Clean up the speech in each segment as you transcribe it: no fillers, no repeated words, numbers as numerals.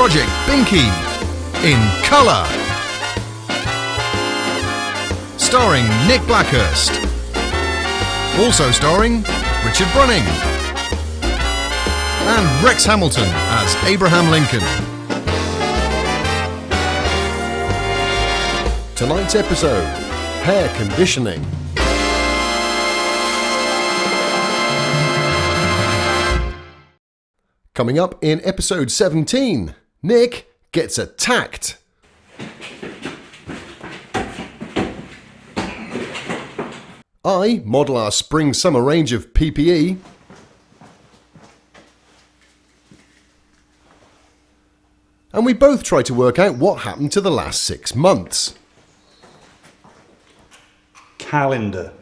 Project Binky in colour. Starring Nick Blackhurst. Also starring Richard Brunning. And Rex Hamilton as Abraham Lincoln. Tonight's episode, hair conditioning. Coming up in episode 17, Nick gets attacked. I model our spring-summer range of PPE. And we both try to work out what happened to the last 6 months. Calendar.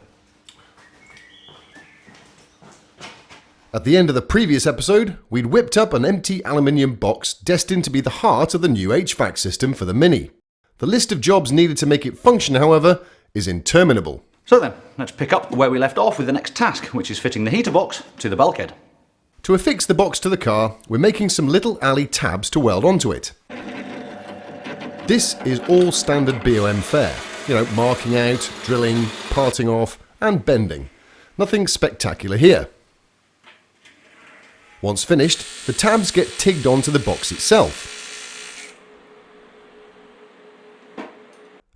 At the end of the previous episode, we'd whipped up an empty aluminium box destined to be the heart of the new HVAC system for the Mini. The list of jobs needed to make it function, however, is interminable. So then, let's pick up where we left off with the next task, which is fitting the heater box to the bulkhead. To affix the box to the car, we're making some little alley tabs to weld onto it. This is all standard BOM fare. You know, marking out, drilling, parting off, and bending. Nothing spectacular here. Once finished, the tabs get tigged onto the box itself.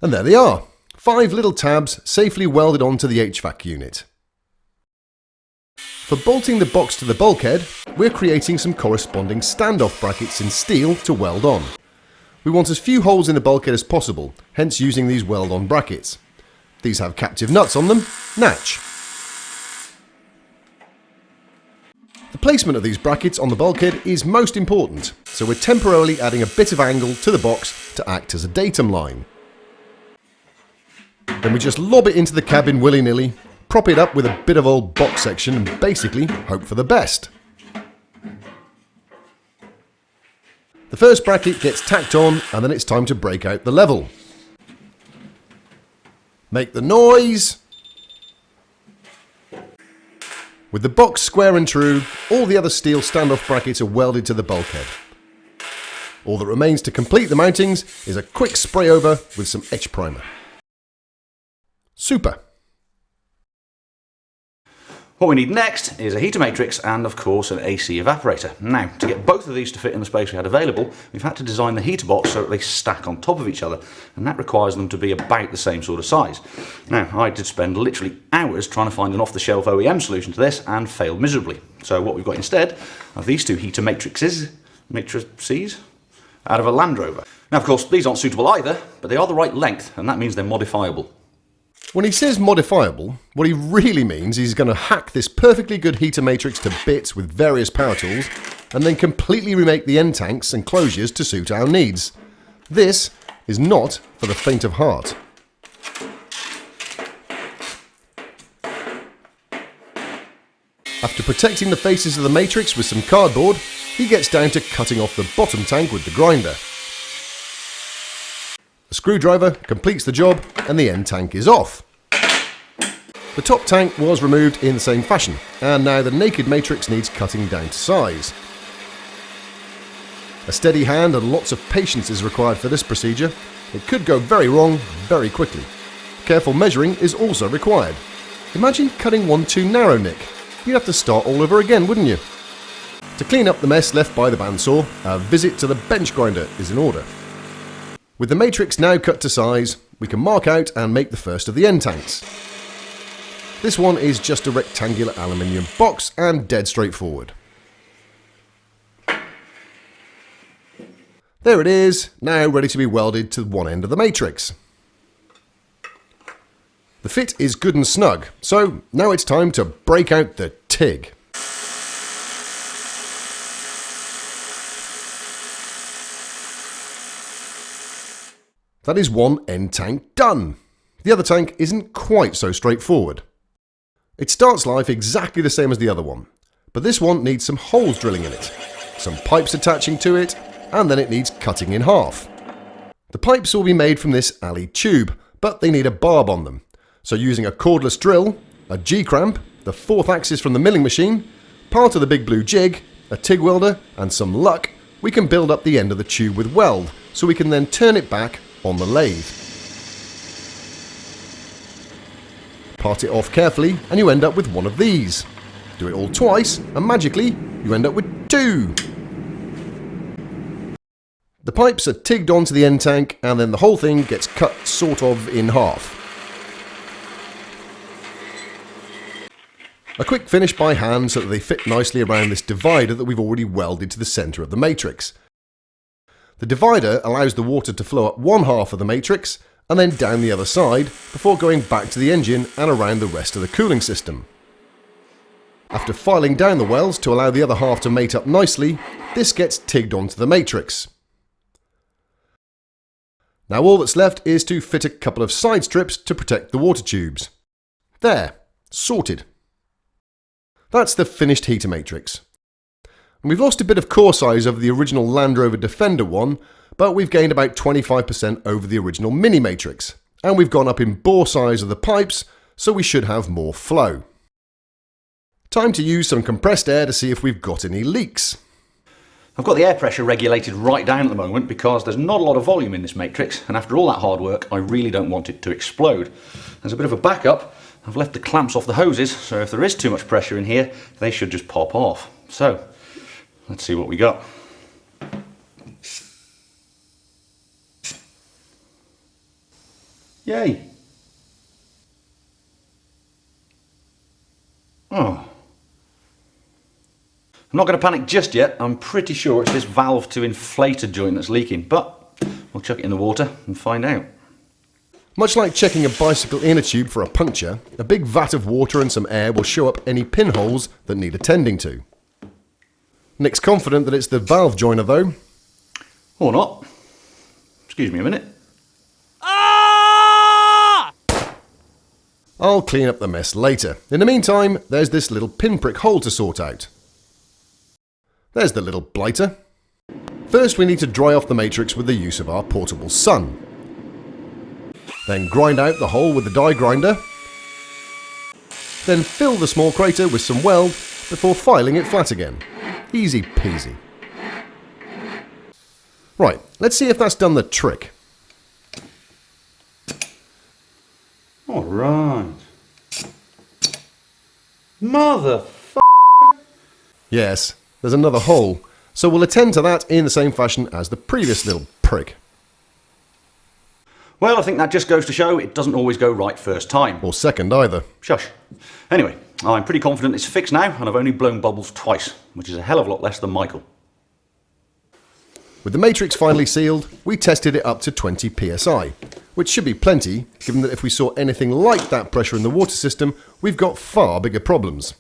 And there they are, 5 little tabs safely welded onto the HVAC unit. For bolting the box to the bulkhead, we're creating some corresponding standoff brackets in steel to weld on. We want as few holes in the bulkhead as possible, hence using these weld-on brackets. These have captive nuts on them, natch. The placement of these brackets on the bulkhead is most important, so we're temporarily adding a bit of angle to the box to act as a datum line. Then we just lob it into the cabin willy-nilly, prop it up with a bit of old box section and basically hope for the best. The first bracket gets tacked on and then it's time to break out the level. Make the noise. With the box square and true, all the other steel standoff brackets are welded to the bulkhead. All that remains to complete the mountings is a quick spray over with some etch primer. Super! What we need next is a heater matrix and, of course, an AC evaporator. Now, to get both of these to fit in the space we had available, we've had to design the heater box so that they stack on top of each other, and that requires them to be about the same sort of size. Now, I did spend literally hours trying to find an off-the-shelf OEM solution to this and failed miserably. So what we've got instead are these 2 heater matrices out of a Land Rover. Now, of course, these aren't suitable either, but they are the right length, and that means they're modifiable. When he says modifiable, what he really means is he's going to hack this perfectly good heater matrix to bits with various power tools and then completely remake the end tanks and closures to suit our needs. This is not for the faint of heart. After protecting the faces of the matrix with some cardboard, he gets down to cutting off the bottom tank with the grinder. The screwdriver completes the job and the end tank is off. The top tank was removed in the same fashion, and now the naked matrix needs cutting down to size. A steady hand and lots of patience is required for this procedure. It could go very wrong very quickly. Careful measuring is also required. Imagine cutting one too narrow, Nick. You'd have to start all over again, wouldn't you? To clean up the mess left by the bandsaw, a visit to the bench grinder is in order. With the matrix now cut to size, we can mark out and make the first of the end tanks. This one is just a rectangular aluminium box and dead straightforward. There it is, now ready to be welded to one end of the matrix. The fit is good and snug, so now it's time to break out the TIG. That is one end tank done. The other tank isn't quite so straightforward. It starts life exactly the same as the other one, but this one needs some holes drilling in it, some pipes attaching to it, and then it needs cutting in half. The pipes will be made from this alley tube, but they need a barb on them. So using a cordless drill, a G-cramp, the 4th axis from the milling machine, part of the big blue jig, a TIG welder, and some luck, we can build up the end of the tube with weld, so we can then turn it back on the lathe. Part it off carefully and you end up with one of these. Do it all twice and magically you end up with two. The pipes are tigged onto the end tank and then the whole thing gets cut sort of in half. A quick finish by hand so that they fit nicely around this divider that we've already welded to the centre of the matrix. The divider allows the water to flow up one half of the matrix and then down the other side before going back to the engine and around the rest of the cooling system. After filing down the wells to allow the other half to mate up nicely, this gets tigged onto the matrix. Now all that's left is to fit a couple of side strips to protect the water tubes. There, sorted. That's the finished heater matrix. And we've lost a bit of core size over the original Land Rover Defender one, but we've gained about 25% over the original Mini Matrix. And we've gone up in bore size of the pipes, so we should have more flow. Time to use some compressed air to see if we've got any leaks. I've got the air pressure regulated right down at the moment because there's not a lot of volume in this matrix, and after all that hard work I really don't want it to explode. As a bit of a backup, I've left the clamps off the hoses, so if there is too much pressure in here, they should just pop off. So, let's see what we got. Yay! Oh. I'm not going to panic just yet. I'm pretty sure it's this valve to inflator joint that's leaking, but we'll chuck it in the water and find out. Much like checking a bicycle inner tube for a puncture, a big vat of water and some air will show up any pinholes that need attending to. Nick's confident that it's the valve joiner though. Or not. Excuse me a minute. I'll clean up the mess later. In the meantime, there's this little pinprick hole to sort out. There's the little blighter. First we need to dry off the matrix with the use of our portable sun. Then grind out the hole with the die grinder. Then fill the small crater with some weld before filing it flat again. Easy peasy. Right, let's see if that's done the trick. Alright. Mother Yes, there's another hole, so we'll attend to that in the same fashion as the previous little prick. Well, I think that just goes to show it doesn't always go right first time. Or second either. Shush. Anyway, I'm pretty confident it's fixed now, and I've only blown bubbles twice, which is a hell of a lot less than Michael. With the matrix finally sealed, we tested it up to 20 psi, which should be plenty, given that if we saw anything like that pressure in the water system, we've got far bigger problems.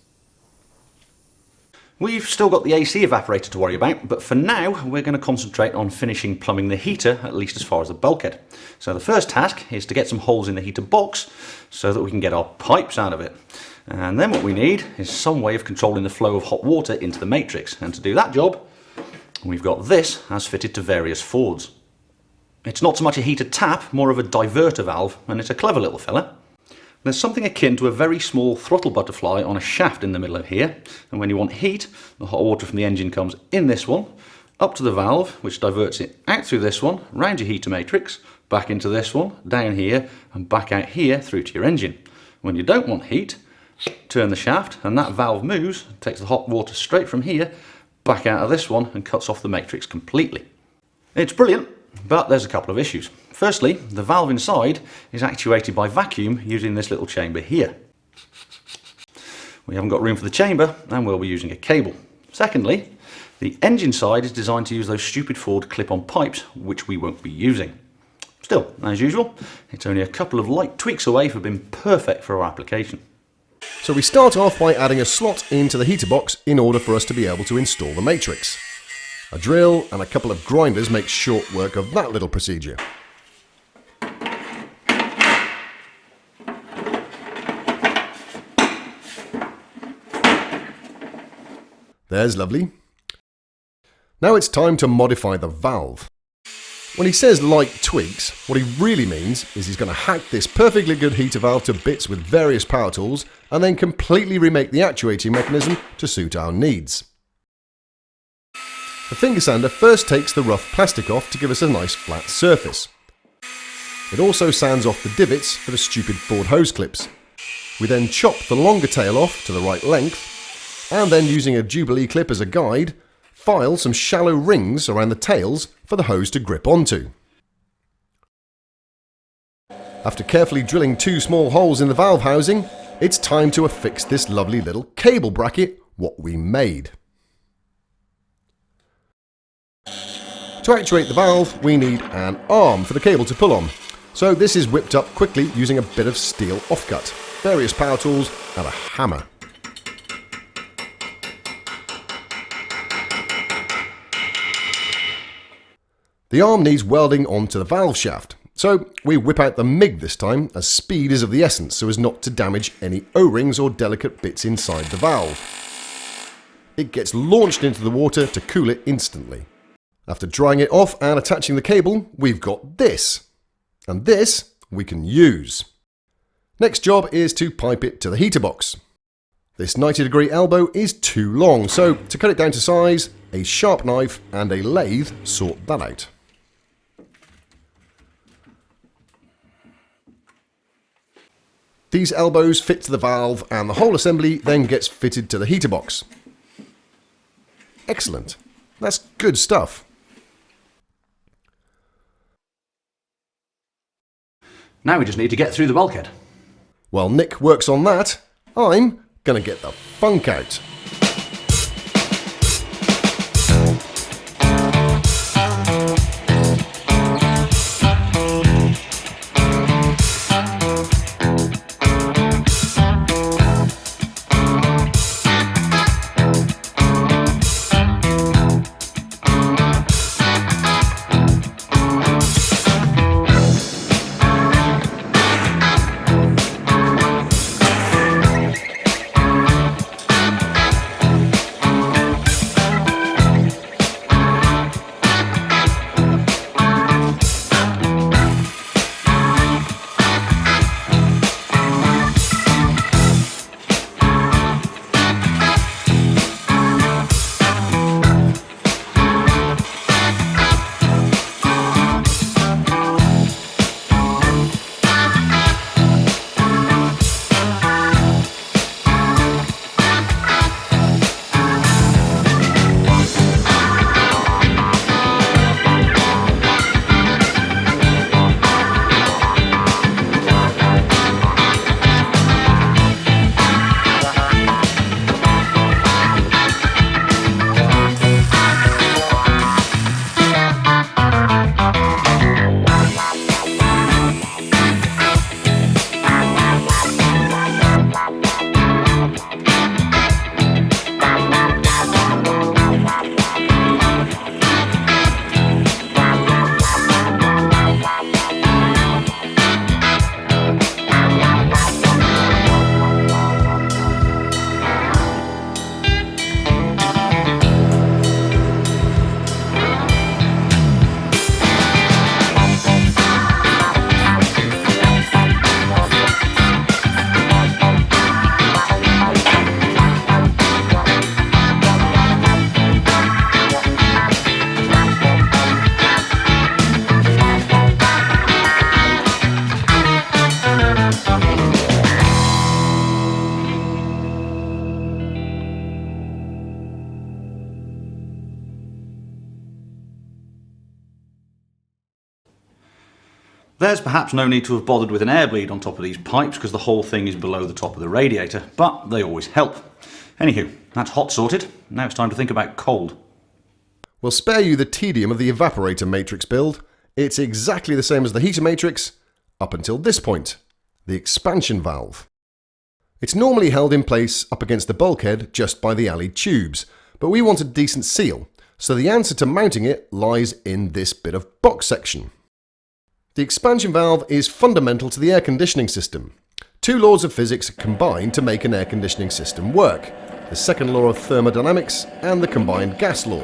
We've still got the AC evaporator to worry about, but for now we're going to concentrate on finishing plumbing the heater, at least as far as the bulkhead. So the first task is to get some holes in the heater box so that we can get our pipes out of it. And then what we need is some way of controlling the flow of hot water into the matrix, and to do that job we've got this as fitted to various Fords. It's not so much a heater tap, more of a diverter valve, and it's a clever little fella. There's something akin to a very small throttle butterfly on a shaft in the middle of here, and when you want heat, the hot water from the engine comes in this one, up to the valve, which diverts it out through this one, round your heater matrix, back into this one, down here, and back out here through to your engine. When you don't want heat, turn the shaft, and that valve moves, takes the hot water straight from here, back out of this one, and cuts off the matrix completely. It's brilliant, but there's a couple of issues. Firstly, the valve inside is actuated by vacuum using this little chamber here. We haven't got room for the chamber, and we'll be using a cable. Secondly, the engine side is designed to use those stupid Ford clip-on pipes, which we won't be using. Still, as usual, it's only a couple of light tweaks away from being perfect for our application. So we start off by adding a slot into the heater box in order for us to be able to install the matrix. A drill and a couple of grinders make short work of that little procedure. There's lovely. Now it's time to modify the valve. When he says light tweaks, what he really means is he's going to hack this perfectly good heater valve to bits with various power tools and then completely remake the actuating mechanism to suit our needs. The finger sander first takes the rough plastic off to give us a nice flat surface. It also sands off the divots for the stupid Ford hose clips. We then chop the longer tail off to the right length, and then using a Jubilee clip as a guide, file some shallow rings around the tails for the hose to grip onto. After carefully drilling 2 small holes in the valve housing, it's time to affix this lovely little cable bracket what we made. To actuate the valve, we need an arm for the cable to pull on. So this is whipped up quickly using a bit of steel offcut, various power tools and a hammer. The arm needs welding onto the valve shaft, so we whip out the MIG this time, as speed is of the essence so as not to damage any O-rings or delicate bits inside the valve. It gets launched into the water to cool it instantly. After drying it off and attaching the cable, we've got this. And this we can use. Next job is to pipe it to the heater box. This 90-degree elbow is too long, so to cut it down to size, a sharp knife and a lathe sort that out. These elbows fit to the valve and the whole assembly then gets fitted to the heater box. Excellent. That's good stuff. Now we just need to get through the bulkhead. While Nick works on that, I'm gonna get the funk out. There's perhaps no need to have bothered with an air bleed on top of these pipes because the whole thing is below the top of the radiator, but they always help. Anywho, that's hot sorted. Now it's time to think about cold. We'll spare you the tedium of the evaporator matrix build. It's exactly the same as the heater matrix, up until this point, the expansion valve. It's normally held in place up against the bulkhead just by the alley tubes, but we want a decent seal, so the answer to mounting it lies in this bit of box section. The expansion valve is fundamental to the air conditioning system. 2 laws of physics combine to make an air conditioning system work: the second law of thermodynamics and the combined gas law.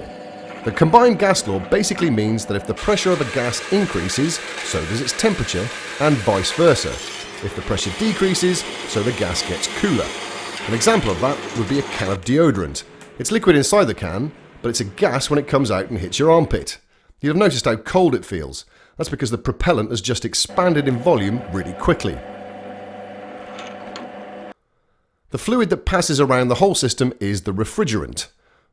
The combined gas law basically means that if the pressure of a gas increases, so does its temperature, and vice versa. If the pressure decreases, so the gas gets cooler. An example of that would be a can of deodorant. It's liquid inside the can, but it's a gas when it comes out and hits your armpit. You'll have noticed how cold it feels. That's because the propellant has just expanded in volume really quickly. The fluid that passes around the whole system is the refrigerant.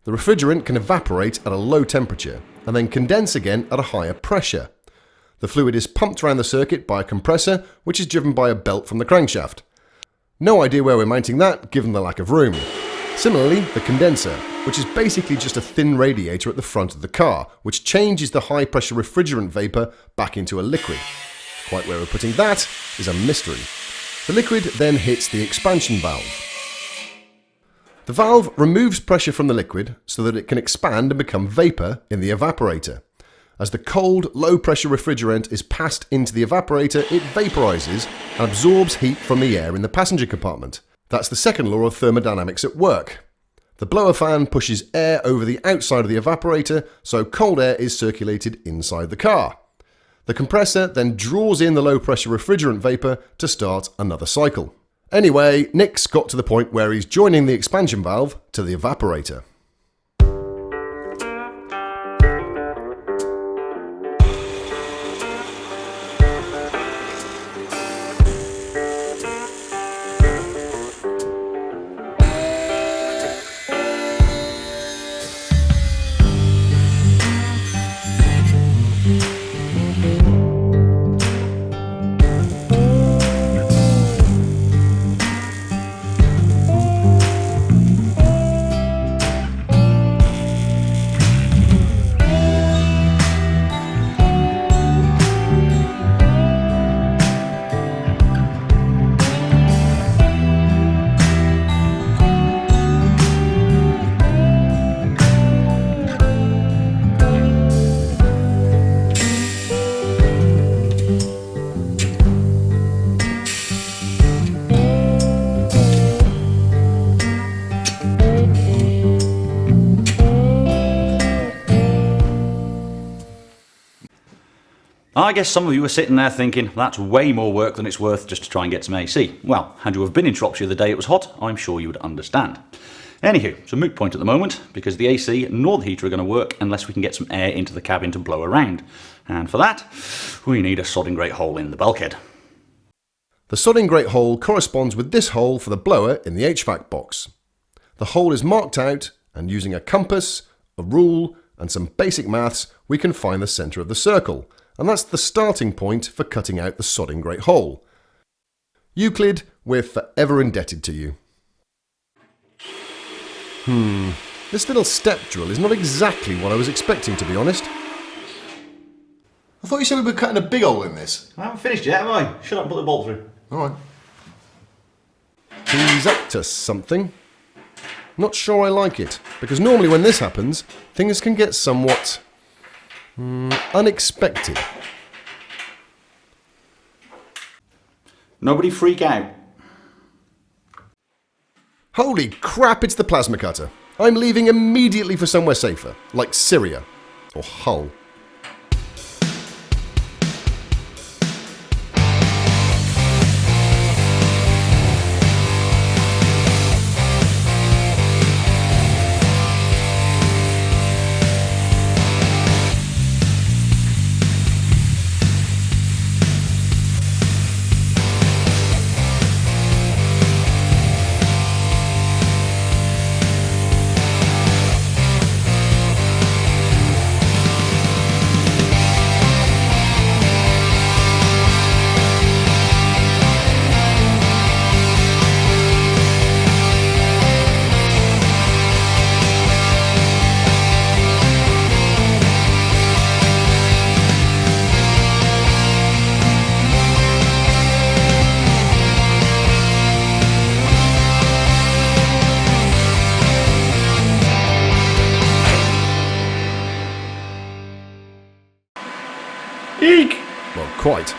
The refrigerant can evaporate at a low temperature and then condense again at a higher pressure. The fluid is pumped around the circuit by a compressor, which is driven by a belt from the crankshaft. No idea where we're mounting that, given the lack of room. Similarly, the condenser, which is basically just a thin radiator at the front of the car, which changes the high-pressure refrigerant vapour back into a liquid. Quite where we're putting that is a mystery. The liquid then hits the expansion valve. The valve removes pressure from the liquid so that it can expand and become vapour in the evaporator. As the cold, low-pressure refrigerant is passed into the evaporator, it vaporises and absorbs heat from the air in the passenger compartment. That's the second law of thermodynamics at work. The blower fan pushes air over the outside of the evaporator, so cold air is circulated inside the car. The compressor then draws in the low-pressure refrigerant vapour to start another cycle. Anyway, Nick's got to the point where he's joining the expansion valve to the evaporator. I guess some of you are sitting there thinking, that's way more work than it's worth just to try and get some AC. Well, had you have been in Shropshire the day it was hot, I'm sure you would understand. Anywho, it's a moot point at the moment, because the AC nor the heater are going to work unless we can get some air into the cabin to blow around. And for that, we need a sodding great hole in the bulkhead. The sodding grate hole corresponds with this hole for the blower in the HVAC box. The hole is marked out, and using a compass, a rule, and some basic maths, we can find the centre of the circle. And that's the starting point for cutting out the sodding grate hole. Euclid, we're forever indebted to you. This little step drill is not exactly what I was expecting, to be honest. I thought you said we were cutting a big hole in this. I haven't finished yet, have I? Shut up and put the bolt through. Alright. He's up to something. Not sure I like it, because normally when this happens, things can get somewhat unexpected. Nobody freak out. Holy crap, it's the plasma cutter. I'm leaving immediately for somewhere safer, like Syria or Hull. Eek! Well, quite.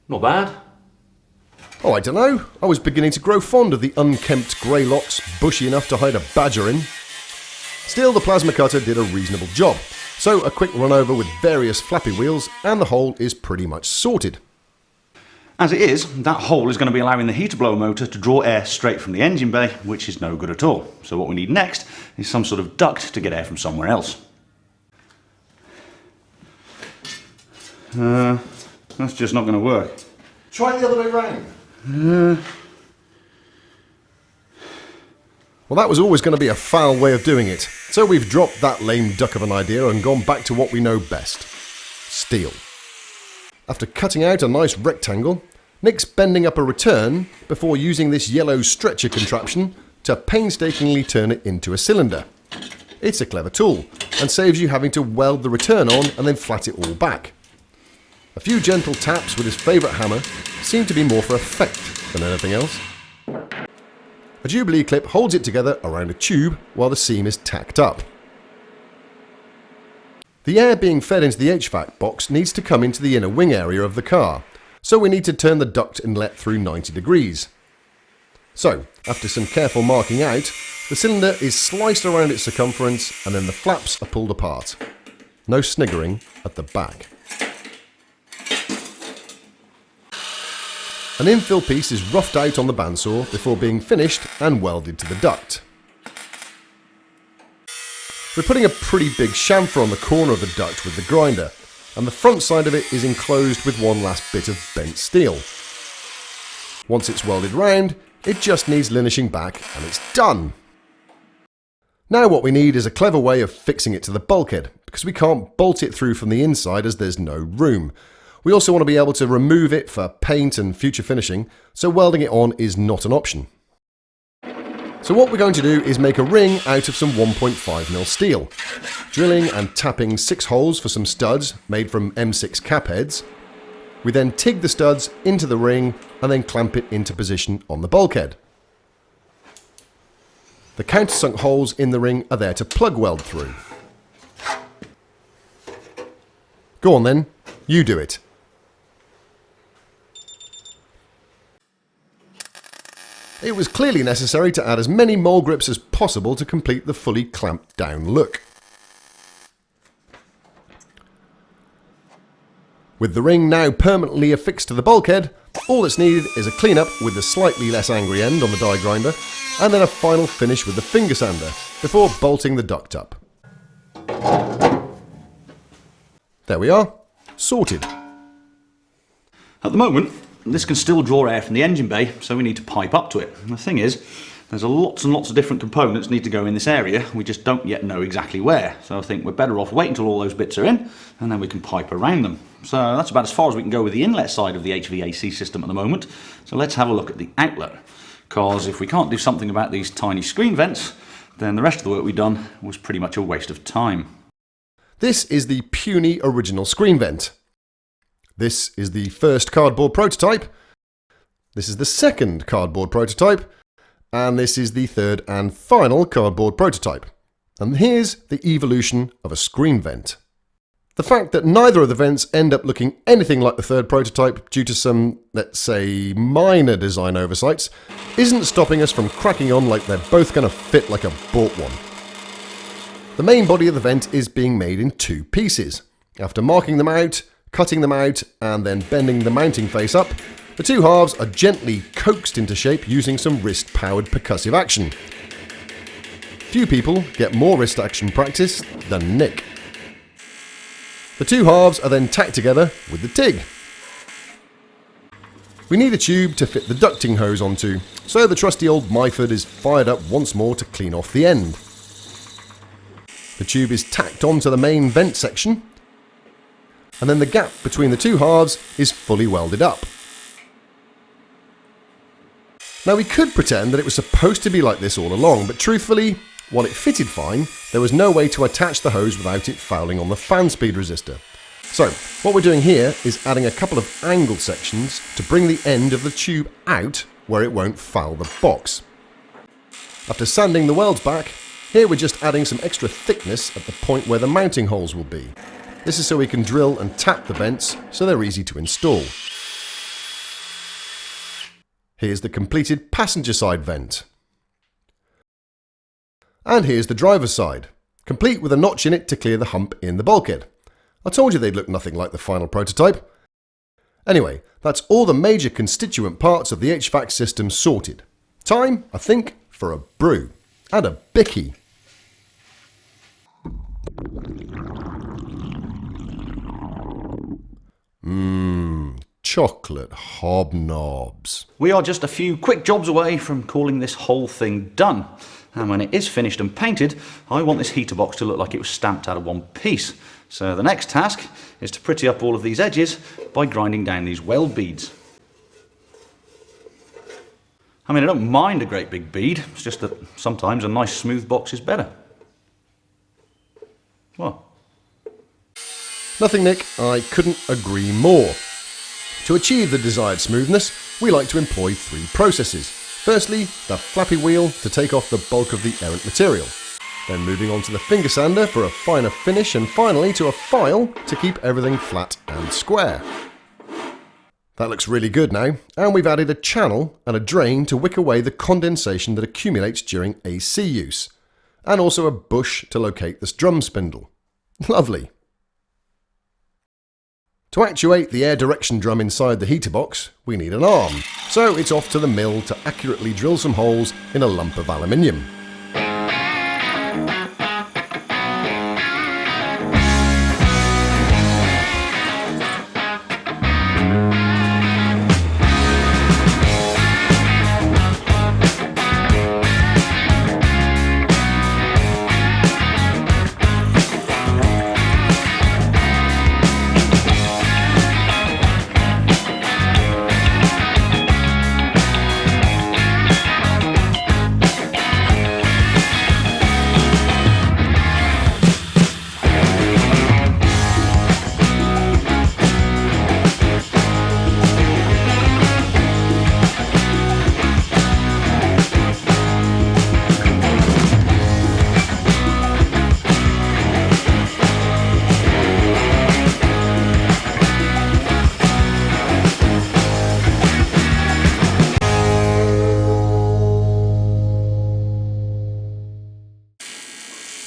Not bad. Oh, I don't know. I was beginning to grow fond of the unkempt grey locks, bushy enough to hide a badger in. Still, the plasma cutter did a reasonable job, so a quick run over with various flappy wheels and the hole is pretty much sorted. As it is, that hole is going to be allowing the heater blower motor to draw air straight from the engine bay, which is no good at all. So what we need next is some sort of duct to get air from somewhere else. That's just not going to work. Try the other way round. Well, that was always going to be a foul way of doing it, so we've dropped that lame duck of an idea and gone back to what we know best: steel. After cutting out a nice rectangle, Nick's bending up a return before using this yellow stretcher contraption to painstakingly turn it into a cylinder. It's a clever tool and saves you having to weld the return on and then flat it all back. A few gentle taps with his favourite hammer seem to be more for effect than anything else. A Jubilee clip holds it together around a tube while the seam is tacked up. The air being fed into the HVAC box needs to come into the inner wing area of the car, so we need to turn the duct inlet through 90 degrees. So, after some careful marking out, the cylinder is sliced around its circumference and then the flaps are pulled apart. No sniggering at the back. An infill piece is roughed out on the bandsaw before being finished and welded to the duct. We're putting a pretty big chamfer on the corner of the duct with the grinder, and the front side of it is enclosed with one last bit of bent steel. Once it's welded round, it just needs linishing back and it's done. Now what we need is a clever way of fixing it to the bulkhead, because we can't bolt it through from the inside as there's no room. We also want to be able to remove it for paint and future finishing, so welding it on is not an option. So what we're going to do is make a ring out of some 1.5mm steel, drilling and tapping 6 holes for some studs made from M6 cap heads. We then TIG the studs into the ring and then clamp it into position on the bulkhead. The countersunk holes in the ring are there to plug weld through. Go on then, you do it. It was clearly necessary to add as many mole grips as possible to complete the fully clamped down look. With the ring now permanently affixed to the bulkhead, all that's needed is a clean-up with the slightly less angry end on the die grinder, and then a final finish with the finger sander, before bolting the duct up. There we are, sorted. At the moment, this can still draw air from the engine bay, so we need to pipe up to it. And the thing is, there's lots and lots of different components need to go in this area. We just don't yet know exactly where. So I think we're better off waiting until all those bits are in, and then we can pipe around them. So that's about as far as we can go with the inlet side of the HVAC system at the moment. So let's have a look at the outlet. Because if we can't do something about these tiny screen vents, then the rest of the work we've done was pretty much a waste of time. This is the puny original screen vent. This is the first cardboard prototype. This is the second cardboard prototype. And this is the third and final cardboard prototype. And here's the evolution of a screen vent. The fact that neither of the vents end up looking anything like the third prototype due to some, let's say, minor design oversights, isn't stopping us from cracking on like they're both going to fit like a bought one. The main body of the vent is being made in 2 pieces. After marking them out, cutting them out, and then bending the mounting face up, the 2 halves are gently coaxed into shape using some wrist-powered percussive action. Few people get more wrist action practice than Nick. The 2 halves are then tacked together with the TIG. We need a tube to fit the ducting hose onto, so the trusty old Myford is fired up once more to clean off the end. The tube is tacked onto the main vent section, and then the gap between the 2 halves is fully welded up. Now we could pretend that it was supposed to be like this all along, but truthfully, while it fitted fine, there was no way to attach the hose without it fouling on the fan speed resistor. So, what we're doing here is adding a couple of angled sections to bring the end of the tube out where it won't foul the box. After sanding the welds back, here we're just adding some extra thickness at the point where the mounting holes will be. This is so we can drill and tap the vents so they're easy to install. Here's the completed passenger side vent. And here's the driver's side, complete with a notch in it to clear the hump in the bulkhead. I told you they'd look nothing like the final prototype. Anyway, that's all the major constituent parts of the HVAC system sorted. Time, I think, for a brew. And a bicky. Chocolate hobnobs. We are just a few quick jobs away from calling this whole thing done. And when it is finished and painted, I want this heater box to look like it was stamped out of one piece. So the next task is to pretty up all of these edges by grinding down these weld beads. I mean, I don't mind a great big bead, it's just that sometimes a nice smooth box is better. What? Nothing, Nick. I couldn't agree more. To achieve the desired smoothness, we like to employ 3 processes. Firstly, the flappy wheel to take off the bulk of the errant material. Then moving on to the finger sander for a finer finish, and finally to a file to keep everything flat and square. That looks really good now, and we've added a channel and a drain to wick away the condensation that accumulates during AC use, and also a bush to locate this drum spindle. Lovely. To actuate the air direction drum inside the heater box, we need an arm, so it's off to the mill to accurately drill some holes in a lump of aluminium.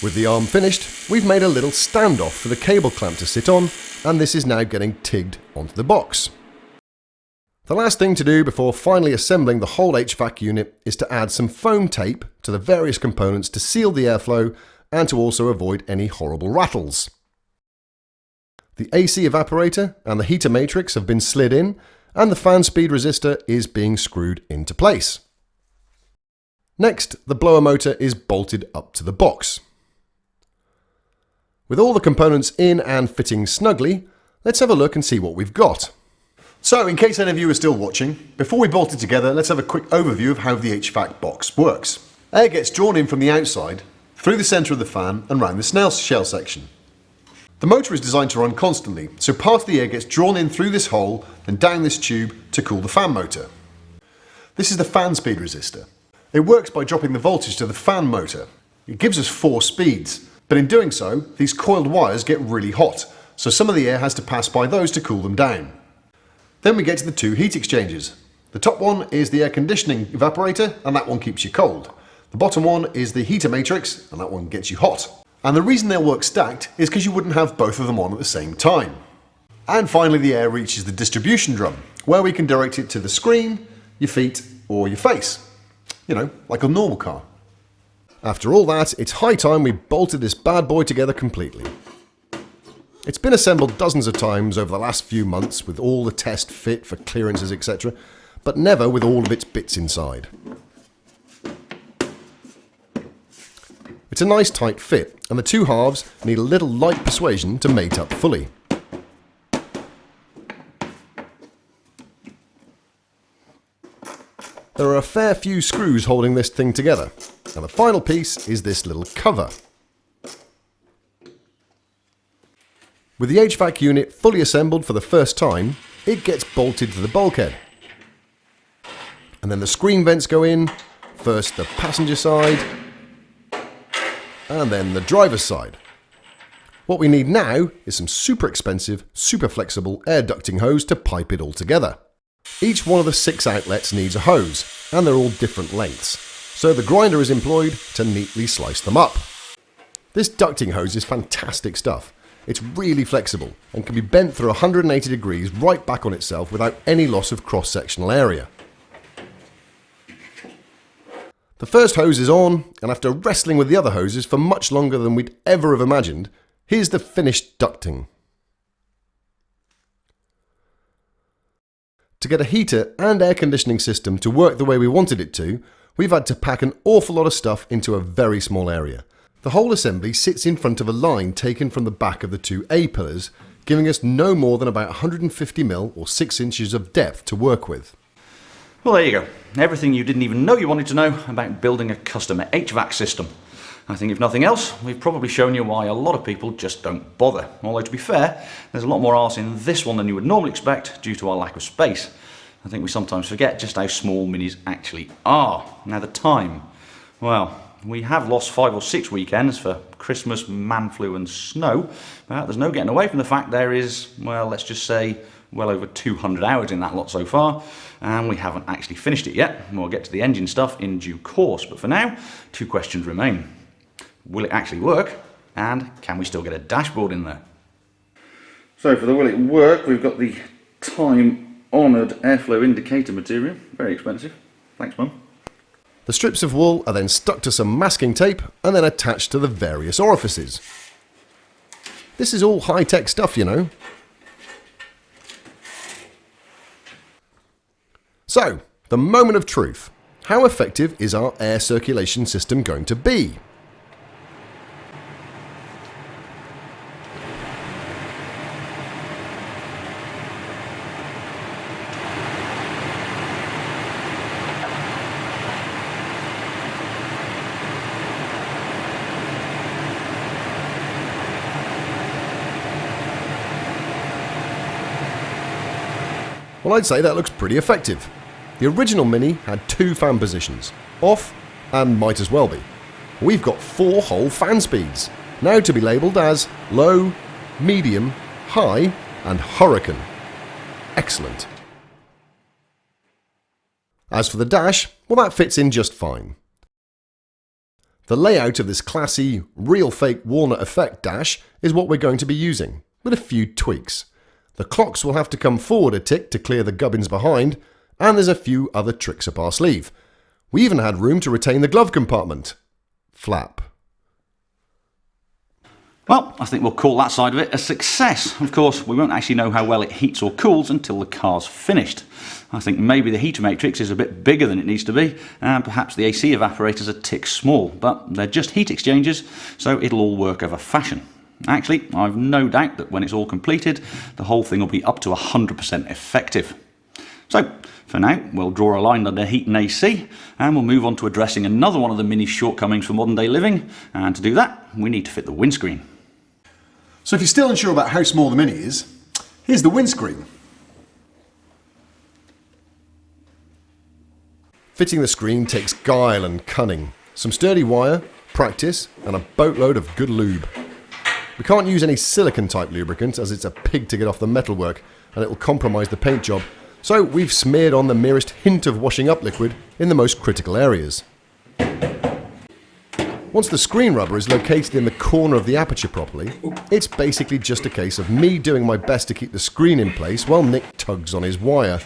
With the arm finished, we've made a little standoff for the cable clamp to sit on, and this is now getting tigged onto the box. The last thing to do before finally assembling the whole HVAC unit is to add some foam tape to the various components to seal the airflow and to also avoid any horrible rattles. The AC evaporator and the heater matrix have been slid in, and the fan speed resistor is being screwed into place. Next, the blower motor is bolted up to the box. With all the components in and fitting snugly, let's have a look and see what we've got. So, in case any of you are still watching, before we bolt it together, let's have a quick overview of how the HVAC box works. Air gets drawn in from the outside, through the centre of the fan and round the snail shell section. The motor is designed to run constantly, so part of the air gets drawn in through this hole and down this tube to cool the fan motor. This is the fan speed resistor. It works by dropping the voltage to the fan motor. It gives us 4 speeds. But in doing so, these coiled wires get really hot, so some of the air has to pass by those to cool them down. Then we get to the 2 heat exchangers. The top one is the air conditioning evaporator, and that one keeps you cold. The bottom one is the heater matrix, and that one gets you hot. And the reason they'll work stacked is because you wouldn't have both of them on at the same time. And finally, the air reaches the distribution drum, where we can direct it to the screen, your feet, or your face. You know, like a normal car. After all that, it's high time we bolted this bad boy together completely. It's been assembled dozens of times over the last few months with all the test fit for clearances, etc., but never with all of its bits inside. It's a nice tight fit, and the 2 halves need a little light persuasion to mate up fully. There are a fair few screws holding this thing together, and the final piece is this little cover. With the HVAC unit fully assembled for the first time, it gets bolted to the bulkhead. And then the screen vents go in, first the passenger side, and then the driver's side. What we need now is some super expensive, super flexible air ducting hose to pipe it all together. Each one of the 6 outlets needs a hose, and they're all different lengths, so the grinder is employed to neatly slice them up. This ducting hose is fantastic stuff. It's really flexible and can be bent through 180 degrees right back on itself without any loss of cross-sectional area. The first hose is on, and after wrestling with the other hoses for much longer than we'd ever have imagined, here's the finished ducting. To get a heater and air conditioning system to work the way we wanted it to, we've had to pack an awful lot of stuff into a very small area. The whole assembly sits in front of a line taken from the back of the 2 A-pillars, giving us no more than about 150mm or 6 inches of depth to work with. Well, there you go. Everything you didn't even know you wanted to know about building a custom HVAC system. I think if nothing else, we've probably shown you why a lot of people just don't bother. Although to be fair, there's a lot more arse in this one than you would normally expect due to our lack of space. I think we sometimes forget just how small minis actually are. Now the time. Well, we have lost 5 or 6 weekends for Christmas, man flu and snow, but there's no getting away from the fact there is, well, let's just say, well over 200 hours in that lot so far, and we haven't actually finished it yet. We'll get to the engine stuff in due course, but for now, 2 questions remain. Will it actually work, and can we still get a dashboard in there? So for the will it work, we've got the time-honoured airflow indicator material, very expensive. Thanks, Mum. The strips of wool are then stuck to some masking tape and then attached to the various orifices. This is all high-tech stuff, you know. So, the moment of truth. How effective is our air circulation system going to be? Well, I'd say that looks pretty effective. The original Mini had 2 fan positions, off and might as well be. We've got 4 whole fan speeds, now to be labelled as low, medium, high and hurricane. Excellent. As for the dash, well, that fits in just fine. The layout of this classy, real fake walnut effect dash is what we're going to be using, with a few tweaks. The clocks will have to come forward a tick to clear the gubbins behind, and there's a few other tricks up our sleeve. We even had room to retain the glove compartment. Flap. Well, I think we'll call that side of it a success. Of course, we won't actually know how well it heats or cools until the car's finished. I think maybe the heater matrix is a bit bigger than it needs to be, and perhaps the AC evaporator's a tick small, but they're just heat exchangers, so it'll all work over fashion. Actually, I've no doubt that when it's all completed, the whole thing will be up to 100% effective. So, for now, we'll draw a line under heat and AC, and we'll move on to addressing another one of the Mini shortcomings for modern day living, and to do that, we need to fit the windscreen. So if you're still unsure about how small the Mini is, here's the windscreen. Fitting the screen takes guile and cunning, some sturdy wire, practice, and a boatload of good lube. We can't use any silicone type lubricant as it's a pig to get off the metalwork and it'll compromise the paint job, so we've smeared on the merest hint of washing up liquid in the most critical areas. Once the screen rubber is located in the corner of the aperture properly, it's basically just a case of me doing my best to keep the screen in place while Nick tugs on his wire.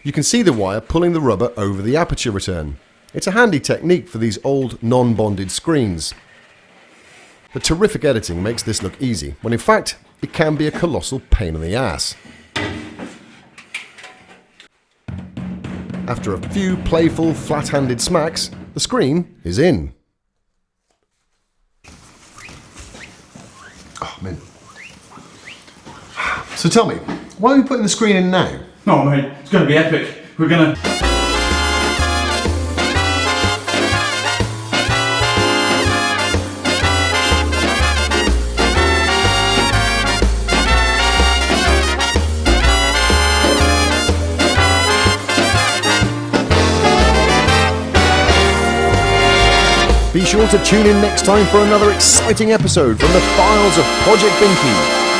You can see the wire pulling the rubber over the aperture return. It's a handy technique for these old non-bonded screens. The terrific editing makes this look easy, when in fact, it can be a colossal pain in the ass. After a few playful, flat-handed smacks, the screen is in. Oh, man. So tell me, why are we putting the screen in now? Oh mate, it's going to be epic. We're going to... Be sure to tune in next time for another exciting episode from the files of Project Binky.